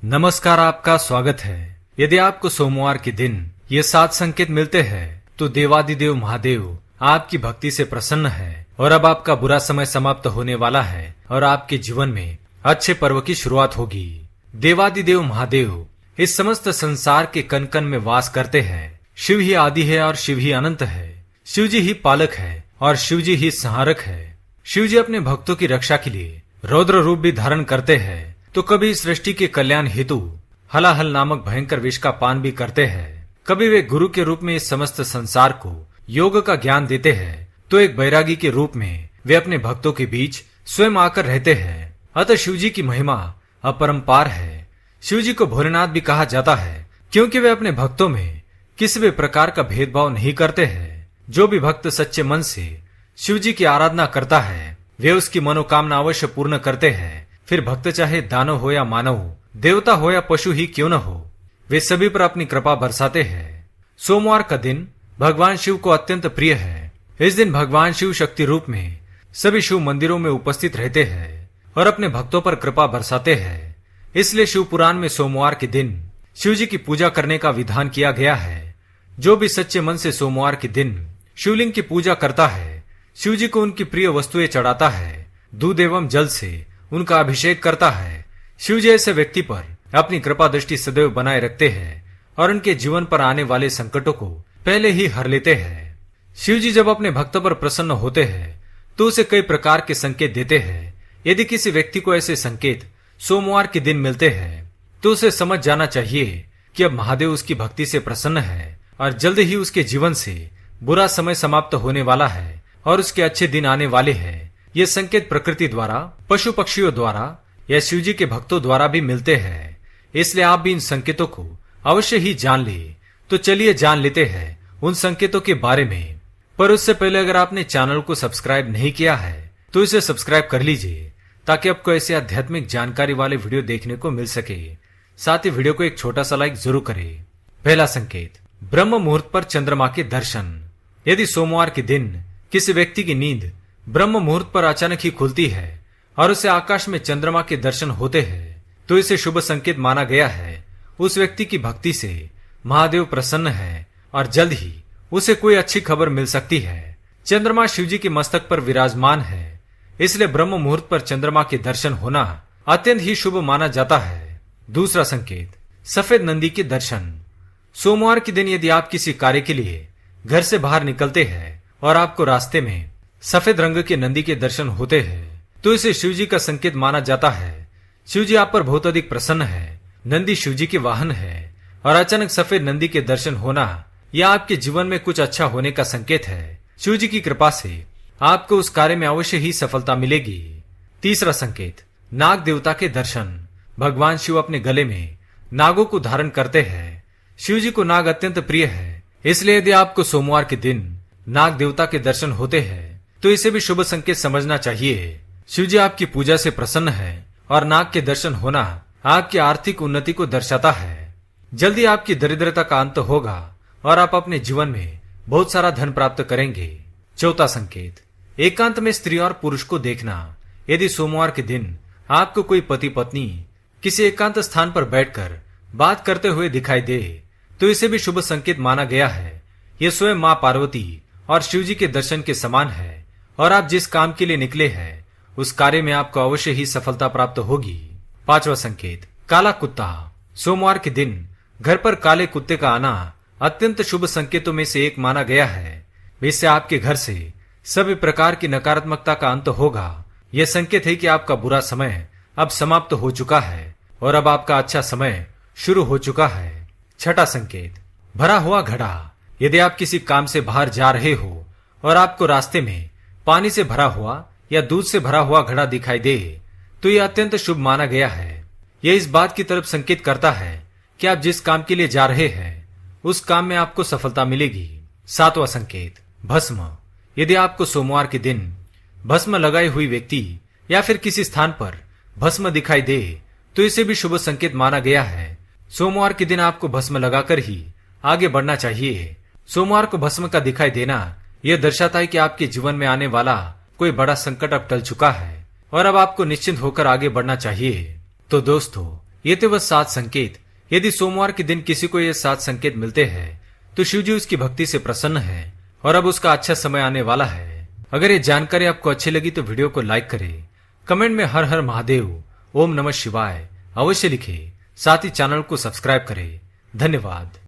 नमस्कार, आपका स्वागत है। यदि आपको सोमवार के दिन ये 7 संकेत मिलते हैं तो देवादिदेव महादेव आपकी भक्ति से प्रसन्न है और अब आपका बुरा समय समाप्त होने वाला है और आपके जीवन में अच्छे पर्व की शुरुआत होगी। देवादिदेव महादेव इस समस्त संसार के कण कण में वास करते हैं। शिव ही आदि है और शिव ही अनंत है। शिव जी ही पालक है और शिव जी ही संहारक है। शिव जी अपने भक्तों की रक्षा के लिए रौद्र रूप भी धारण करते हैं तो कभी सृष्टि के कल्याण हेतु हलाहल नामक भयंकर विष का पान भी करते हैं। कभी वे गुरु के रूप में इस समस्त संसार को योग का ज्ञान देते हैं तो एक बैरागी के रूप में वे अपने भक्तों के बीच स्वयं आकर रहते हैं। अतः शिव जी की महिमा अपरंपार है। शिव जी को भोलेनाथ भी कहा जाता है क्योंकि वे अपने भक्तों में किसी भी प्रकार का भेदभाव नहीं करते हैं। जो भी भक्त सच्चे मन से शिव जी की आराधना करता है वे उसकी मनोकामना अवश्य पूर्ण करते हैं। फिर भक्त चाहे दानव हो या मानव, देवता हो या पशु ही क्यों न हो, वे सभी पर अपनी कृपा बरसाते हैं। सोमवार का दिन भगवान शिव को अत्यंत प्रिय है। इस दिन भगवान शिव शक्ति रूप में सभी शिव मंदिरों में उपस्थित रहते हैं और अपने भक्तों पर कृपा बरसाते हैं। इसलिए शिव पुराण में सोमवार के दिन शिव जी की पूजा करने का विधान किया गया है। जो भी सच्चे मन से सोमवार के दिन शिवलिंग की पूजा करता है, शिव जी को उनकी प्रिय वस्तुएं चढ़ाता है, दूध एवं जल से उनका अभिषेक करता है, शिव जी ऐसे व्यक्ति पर अपनी कृपा दृष्टि सदैव बनाए रखते हैं और उनके जीवन पर आने वाले संकटों को पहले ही हर लेते हैं। शिव जी जब अपने भक्त पर प्रसन्न होते हैं तो उसे कई प्रकार के संकेत देते हैं। यदि किसी व्यक्ति को ऐसे संकेत सोमवार के दिन मिलते हैं तो उसे समझ जाना चाहिए कि अब महादेव उसकी भक्ति से प्रसन्न है और जल्द ही उसके जीवन से बुरा समय समाप्त होने वाला है और उसके अच्छे दिन आने वाले हैं। ये संकेत प्रकृति द्वारा, पशु पक्षियों द्वारा या शिव जी के भक्तों द्वारा भी मिलते हैं। इसलिए आप भी इन संकेतों को अवश्य ही जान ले। तो चलिए जान लेते हैं उन संकेतों के बारे में। पर उससे पहले अगर आपने चैनल को सब्सक्राइब नहीं किया है तो इसे सब्सक्राइब कर लीजिए ताकि आपको ऐसे आध्यात्मिक जानकारी वाले वीडियो देखने को मिल सके। साथ ही वीडियो को एक छोटा सा लाइक जरूर करें। पहला संकेत, ब्रह्म मुहूर्त पर चंद्रमा के दर्शन। यदि सोमवार के दिन किसी व्यक्ति की नींद ब्रह्म मुहूर्त पर अचानक ही खुलती है और उसे आकाश में चंद्रमा के दर्शन होते हैं तो इसे शुभ संकेत माना गया है। उस व्यक्ति की भक्ति से महादेव प्रसन्न है और जल्द ही उसे कोई अच्छी खबर मिल सकती है। चंद्रमा शिव जी के मस्तक पर विराजमान है, इसलिए ब्रह्म मुहूर्त पर चंद्रमा के दर्शन होना अत्यंत ही शुभ माना जाता है। दूसरा संकेत, सफेद नंदी के दर्शन। सोमवार के दिन यदि आप किसी कार्य के लिए घर से बाहर निकलते हैं और आपको रास्ते में सफेद रंग के नंदी के दर्शन होते हैं तो इसे शिव जी का संकेत माना जाता है। शिव जी आप पर बहुत अधिक प्रसन्न है। नंदी शिव जी के वाहन है और अचानक सफेद नंदी के दर्शन होना यह आपके जीवन में कुछ अच्छा होने का संकेत है। शिव जी की कृपा से आपको उस कार्य में अवश्य ही सफलता मिलेगी। तीसरा संकेत, नाग देवता के दर्शन। भगवान शिव अपने गले में नागों को धारण करते हैं। शिव जी को नाग अत्यंत प्रिय है, इसलिए यदि आपको सोमवार के दिन नाग देवता के दर्शन होते हैं तो इसे भी शुभ संकेत समझना चाहिए। शिव जी आपकी पूजा से प्रसन्न है और नाग के दर्शन होना आपकी आर्थिक उन्नति को दर्शाता है। जल्दी आपकी दरिद्रता का अंत होगा और आप अपने जीवन में बहुत सारा धन प्राप्त करेंगे। चौथा संकेत, एकांत में स्त्री और पुरुष को देखना। यदि सोमवार के दिन आपको कोई पति पत्नी किसी एकांत स्थान पर बैठकर बात करते हुए दिखाई दे तो इसे भी शुभ संकेत माना गया है। यह स्वयं मां पार्वती और शिव जी के दर्शन के समान है और आप जिस काम के लिए निकले हैं उस कार्य में आपको अवश्य ही सफलता प्राप्त होगी। पांचवा संकेत, काला कुत्ता। सोमवार के दिन घर पर काले कुत्ते का आना अत्यंत शुभ संकेतों में से एक माना गया है। इससे आपके घर से सभी प्रकार की नकारात्मकता का अंत होगा। यह संकेत है कि आपका बुरा समय अब समाप्त हो चुका है और अब आपका अच्छा समय शुरू हो चुका है। छठा संकेत, भरा हुआ घड़ा। यदि आप किसी काम से बाहर जा रहे हो और आपको रास्ते में पानी से भरा हुआ या दूध से भरा हुआ घड़ा दिखाई दे तो यह अत्यंत शुभ माना गया है। यह इस बात की तरफ संकेत करता है कि आप जिस काम के लिए जा रहे हैं उस काम में आपको सफलता मिलेगी। सातवां संकेत, भस्म। यदि आपको सोमवार के दिन भस्म लगाई हुई व्यक्ति या फिर किसी स्थान पर भस्म दिखाई दे तो इसे भी शुभ संकेत माना गया है। सोमवार के दिन आपको भस्म लगाकर ही आगे बढ़ना चाहिए। सोमवार को भस्म का दिखाई देना यह दर्शाता है कि आपके जीवन में आने वाला कोई बड़ा संकट अब टल चुका है और अब आपको निश्चिंत होकर आगे बढ़ना चाहिए। तो दोस्तों, ये थे वह 7 संकेत। यदि सोमवार के दिन किसी को ये 7 संकेत मिलते हैं तो शिव जी उसकी भक्ति से प्रसन्न है और अब उसका अच्छा समय आने वाला है। अगर ये जानकारी आपको अच्छी लगी तो वीडियो को लाइक करें, कमेंट में हर हर महादेव, ओम नमः शिवाय अवश्य लिखें, साथ ही चैनल को सब्सक्राइब करें। धन्यवाद।